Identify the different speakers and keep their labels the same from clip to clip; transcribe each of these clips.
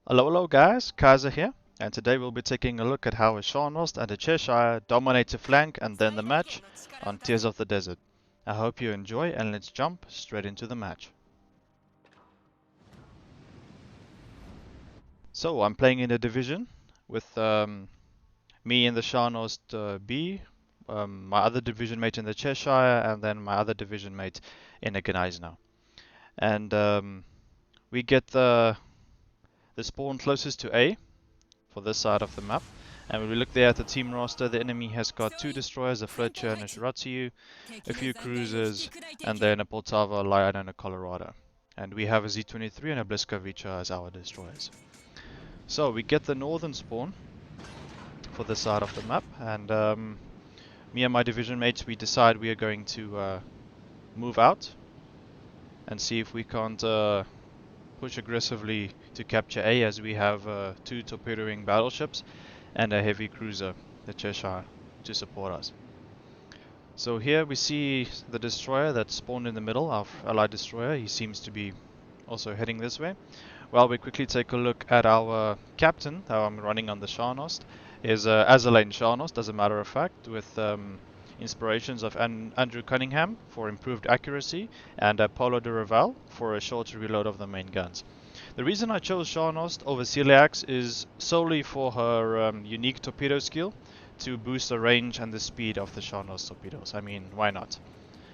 Speaker 1: Hello guys, KaiZerZan here, and today we'll be taking a look at how a Scharnhorst and a Cheshire dominate the flank and then the match on Tears of the Desert. I hope you enjoy, and let's jump straight into the match. So I'm playing in a division with me in the Scharnhorst B, my other division mate in the Cheshire, and then my other division mate in the Cunningham. And we get the spawn closest to A for this side of the map. And when we look there at the team roster, the enemy has got 2 destroyers, a Fletcher and a Shiratsu, a few cruisers, and then a Poltava, a Lion, and a Colorado. And we have a Z-23 and a Bliskovica as our destroyers. So we get the northern spawn for this side of the map, and me and my division mates, we decide we are going to move out and see if we can't push aggressively to capture A, as we have 2 torpedoing battleships and a heavy cruiser, the Cheshire, to support us. So here we see the destroyer that spawned in the middle, our allied destroyer. He seems to be also heading this way. Well, we quickly take a look at our captain, how I'm running on the Scharnhorst, is Azur Scharnhorst, as a matter of fact, with inspirations of Andrew Cunningham for improved accuracy, and Paulo de Revel for a shorter reload of the main guns. The reason I chose Scharnhorst over Celiax is solely for her unique torpedo skill to boost the range and the speed of the Scharnhorst torpedoes. I mean, why not?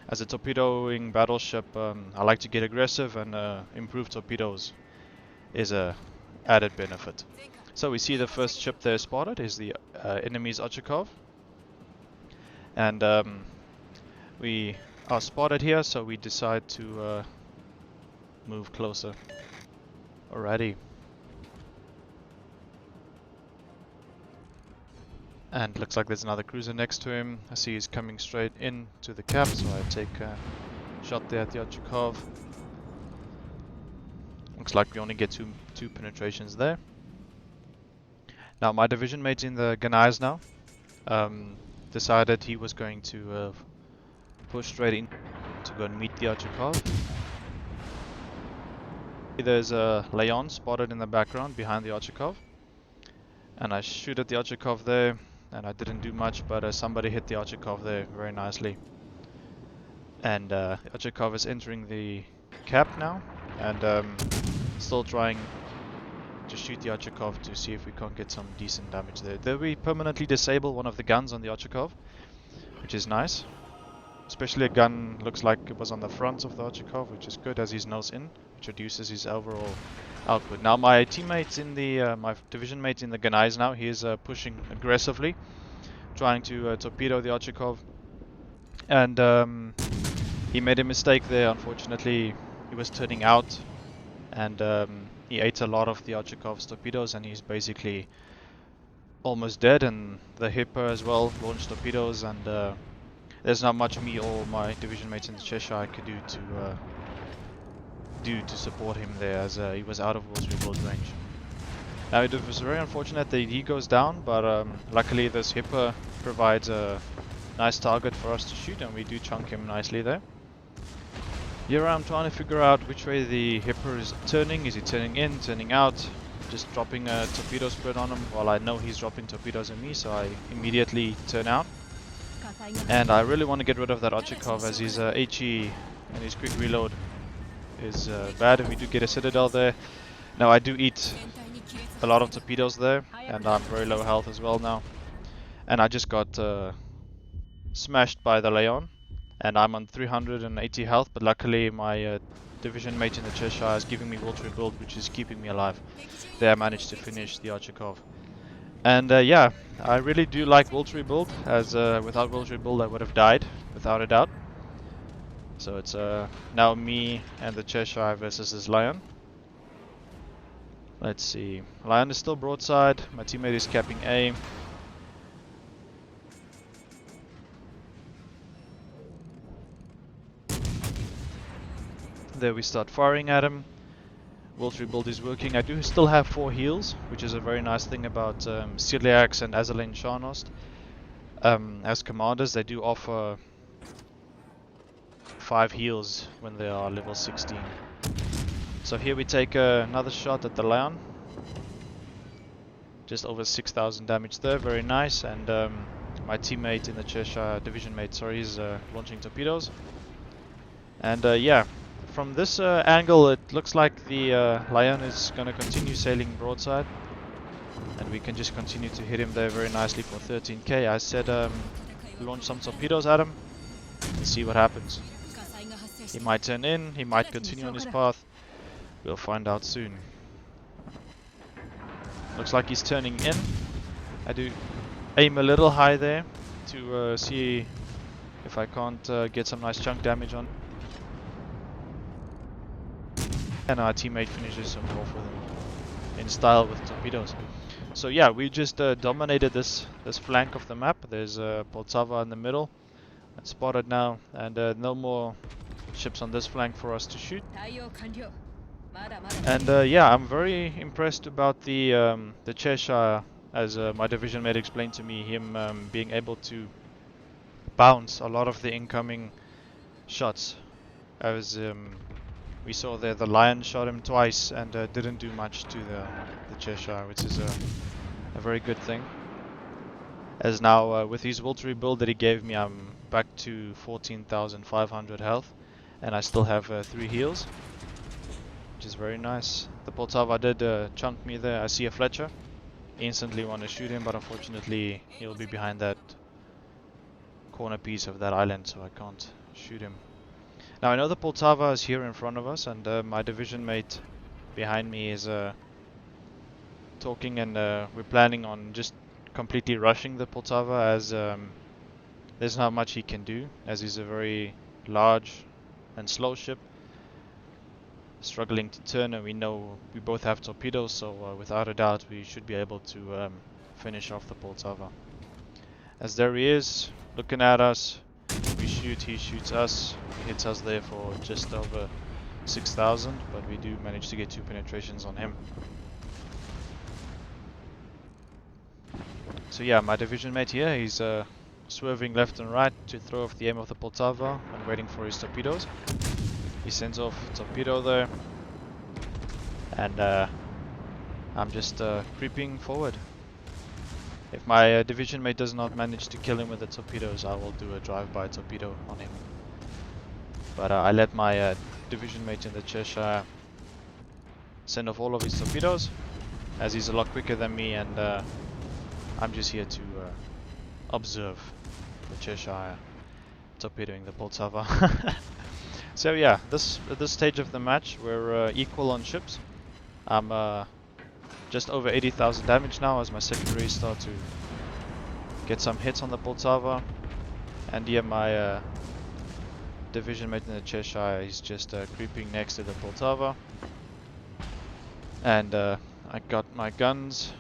Speaker 1: As a torpedoing battleship, I like to get aggressive, and improved torpedoes is a added benefit. So we see the first ship there spotted is the enemy's Ochakov. And we are spotted here, so we decide to move closer. Alrighty. And looks like there's another cruiser next to him. I see he's coming straight in to the cap, so I take a shot there at the Ochakov. Looks like we only get two penetrations there. Now my division mate in the Ganais now decided he was going to push straight in to go and meet the Ochakov. There's a Leon spotted in the background behind the Ochakov, and I shoot at the Ochakov there, and I didn't do much, but somebody hit the Ochakov there very nicely. And Ochakov is entering the cap now, and still trying to shoot the Ochakov to see if we can't get some decent damage there. There we permanently disable one of the guns on the Ochakov, which is nice. Especially a gun looks like it was on the front of the Ochakov, which is good, as he's nose in, which reduces his overall output. Now my teammates in the, my division mate in the Ganais now, he is pushing aggressively, trying to torpedo the Ochakov. And he made a mistake there, unfortunately. He was turning out, and he ate a lot of the Ochakov's torpedoes, and he's basically almost dead. And the Hipper as well launched torpedoes, and there's not much me or my division mates in the Cheshire could do to support him there, as he was out of World Rebuild range. Now it was very unfortunate that he goes down, but luckily this Hipper provides a nice target for us to shoot, and we do chunk him nicely there. Here I'm trying to figure out which way the Hipper is turning. Is he turning in, turning out, just dropping a torpedo spread on him? Well, I know he's dropping torpedoes at me, so I immediately turn out. And I really want to get rid of that Ochakov, as his HE and his quick reload is bad. If we do get a Citadel there. Now I do eat a lot of torpedoes there, and I'm very low health as well now. And I just got smashed by the Leon, and I'm on 380 health, but luckily my division mate in the Cheshire is giving me World Rebuild, which is keeping me alive. There I managed to finish the Ochakov. And yeah, I really do like World Rebuild, as without World Rebuild I would have died, without a doubt. So it's now me and the Cheshire versus this Lion. Let's see, Lion is still broadside, my teammate is capping A. There we start firing at him. World Rebuild is working. I do still have 4 heals, which is a very nice thing about Celiax and Azur Scharnhorst. As commanders, they do offer 5 heals when they are level 16. So here we take another shot at the Lion. Just over 6,000 damage there, very nice. And my teammate in the Cheshire, division mate, sorry, is launching torpedoes. And yeah, from this angle it looks like the Lion is going to continue sailing broadside. And we can just continue to hit him there very nicely for 13k. I said launch some torpedoes at him and see what happens. He might turn in, he might continue on his path. We'll find out soon. Looks like he's turning in. I do aim a little high there to see if I can't get some nice chunk damage on. And our teammate finishes him off with him in style with torpedoes. So yeah, we just dominated this flank of the map. There's Poltava in the middle. It's spotted now, and no more ships on this flank for us to shoot. And yeah, I'm very impressed about the Cheshire, as my division mate explained to me, him being able to bounce a lot of the incoming shots. As we saw there, the Lion shot him twice and didn't do much to the Cheshire, which is a very good thing. As now with his Wiltry build that he gave me, I'm back to 14,500 health, and I still have 3 heals, which is very nice. The Poltava did chunk me there. I see a Fletcher, instantly want to shoot him, but unfortunately he'll be behind that corner piece of that island, so I can't shoot him. Now I know the Poltava is here in front of us, and my division mate behind me is talking, and we're planning on just completely rushing the Poltava, as there's not much he can do, as he's a very large and slow ship, struggling to turn, and we know we both have torpedoes, so without a doubt we should be able to finish off the Poltava. As there he is, looking at us. We shoot, he shoots us, he hits us there for just over 6,000, but we do manage to get 2 penetrations on him. So yeah, my division mate here, he's swerving left and right to throw off the aim of the Poltava and waiting for his torpedoes. He sends off a torpedo there, and I'm just creeping forward. If my division mate does not manage to kill him with the torpedoes, I will do a drive-by torpedo on him. But I let my division mate in the Cheshire send off all of his torpedoes, as he's a lot quicker than me, and I'm just here to observe the Cheshire torpedoing the Poltava. So yeah, at this stage of the match, we're equal on ships. I'm just over 80,000 damage now, as my secondaries start to get some hits on the Poltava. And yeah, my division mate in the Cheshire is just creeping next to the Poltava. And I got my guns,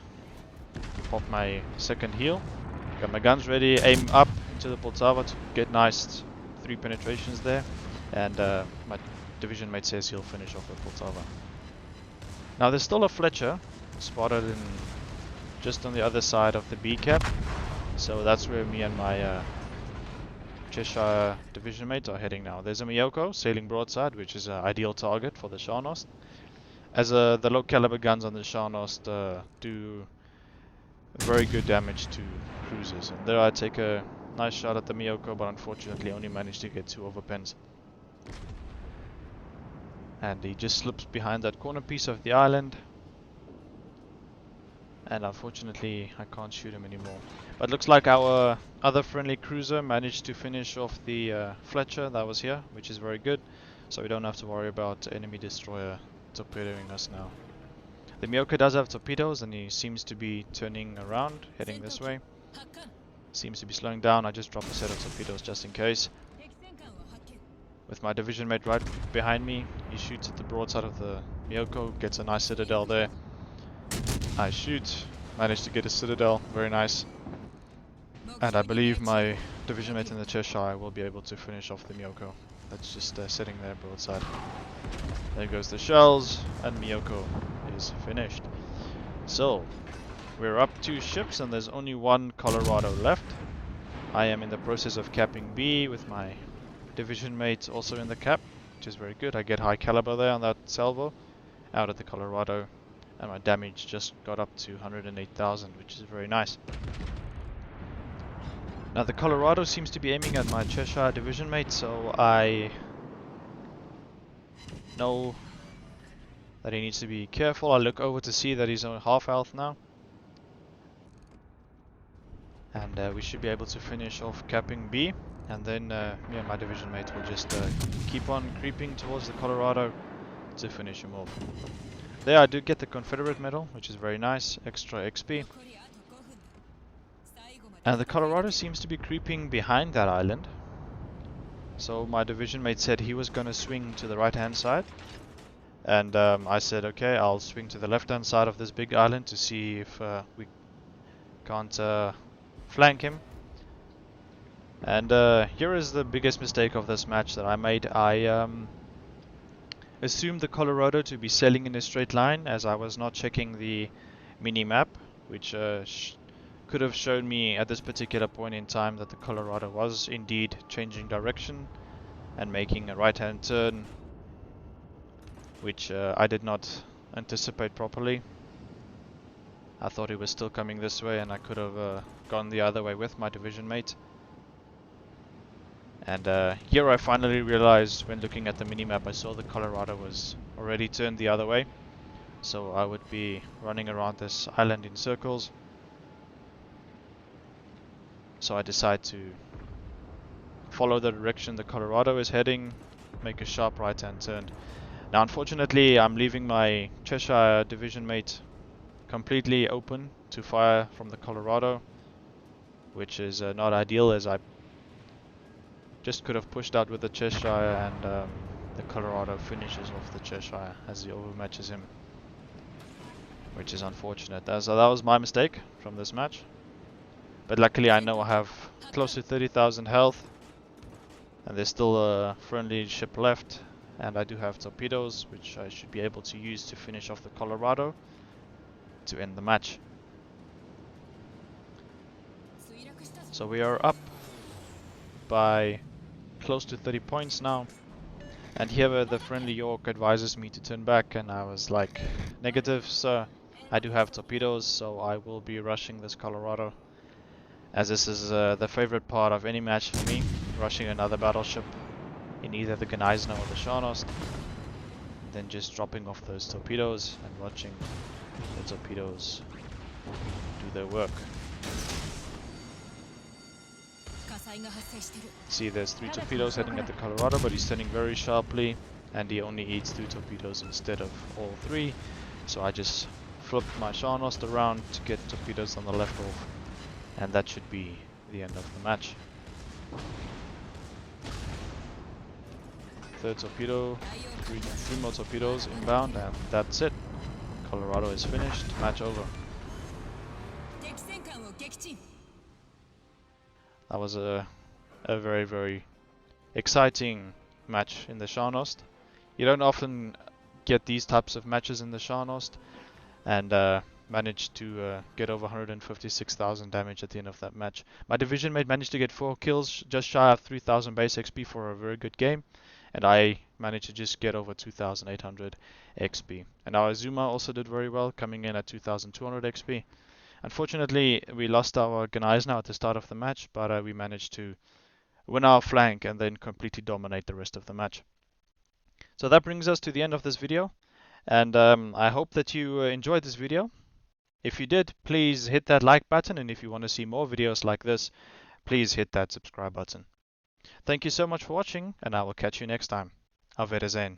Speaker 1: pop my second heal, got my guns ready, aim up into the Poltava to get nice 3 penetrations there. And my division mate says he'll finish off the Poltava. Now there's still a Fletcher spotted in just on the other side of the B cap, so that's where me and my Cheshire division mate are heading now. There's a Miyoko sailing broadside, which is an ideal target for the Scharnhorst, as the low caliber guns on the Scharnhorst do very good damage to cruisers. And there I take a nice shot at the Miyoko, but unfortunately only managed to get 2 overpens. And he just slips behind that corner piece of the island, and unfortunately I can't shoot him anymore. But looks like our other friendly cruiser managed to finish off the Fletcher that was here, which is very good, so we don't have to worry about enemy destroyer torpedoing us now. The Miyoko does have torpedoes, and he seems to be turning around, heading this way. Seems to be slowing down. I just dropped a set of torpedoes just in case. With my division mate right behind me, he shoots at the broadside of the Miyoko, gets a nice citadel there. I shoot, managed to get a citadel, very nice. And I believe my division mate in the Cheshire will be able to finish off the Miyoko. That's just sitting there broadside. There goes the shells, and Miyoko is finished. So, we're up 2 ships, and there's only 1 Colorado left. I am in the process of capping B with my division mate also in the cap, which is very good. I get high caliber there on that salvo out of the Colorado. and my damage just got up to 108,000, which is very nice. Now the Colorado seems to be aiming at my Cheshire division mate, so I know that he needs to be careful. I look over to see that he's on half health now. And we should be able to finish off capping B, and then me and my division mate will just keep on creeping towards the Colorado to finish him off. There I do get the Confederate medal, which is very nice, extra XP. And the Colorado seems to be creeping behind that island. So my division mate said he was going to swing to the right hand side. And I said, okay, I'll swing to the left hand side of this big island to see if we can't flank him. And here is the biggest mistake of this match that I made. I assumed the Colorado to be sailing in a straight line, as I was not checking the mini-map, which could have shown me at this particular point in time that the Colorado was indeed changing direction and making a right-hand turn, which I did not anticipate properly. I thought he was still coming this way, and I could have gone the other way with my division mate. And here I finally realized, when looking at the minimap, I saw the Colorado was already turned the other way. So I would be running around this island in circles. So I decide to follow the direction the Colorado is heading, make a sharp right-hand turn. Now unfortunately I'm leaving my Cheshire division mate completely open to fire from the Colorado, which is not ideal, as I just could have pushed out with the Cheshire, and the Colorado finishes off the Cheshire as he overmatches him, which is unfortunate. So that was my mistake from this match. But luckily I know I have close to 30,000 health, and there's still a friendly ship left, and I do have torpedoes, which I should be able to use to finish off the Colorado to end the match. So we are up by close to 30 points now, and here the friendly York advises me to turn back, and I was like, negative sir, I do have torpedoes, so I will be rushing this Colorado, as this is the favorite part of any match for me, rushing another battleship in either the Cunningham or the Scharnhorst, then just dropping off those torpedoes and watching the torpedoes do their work. See, there's 3 torpedoes heading at the Colorado, but he's turning very sharply, and he only eats 2 torpedoes instead of all 3. So I just flipped my Scharnhorst around to get torpedoes on the left off, and that should be the end of the match. 3rd torpedo, 3 more torpedoes inbound, and that's it. Colorado is finished, match over. That was a very, very exciting match in the Scharnhorst. You don't often get these types of matches in the Scharnhorst, and managed to get over 156,000 damage at the end of that match. My division mate managed to get 4 kills, just shy of 3,000 base XP for a very good game, and I managed to just get over 2,800 XP. And our Azur also did very well, coming in at 2,200 XP. Unfortunately, we lost our Cunningham at the start of the match, but we managed to win our flank and then completely dominate the rest of the match. So that brings us to the end of this video, and I hope that you enjoyed this video. If you did, please hit that like button, and if you want to see more videos like this, please hit that subscribe button. Thank you so much for watching, and I will catch you next time. Auf Wiedersehen.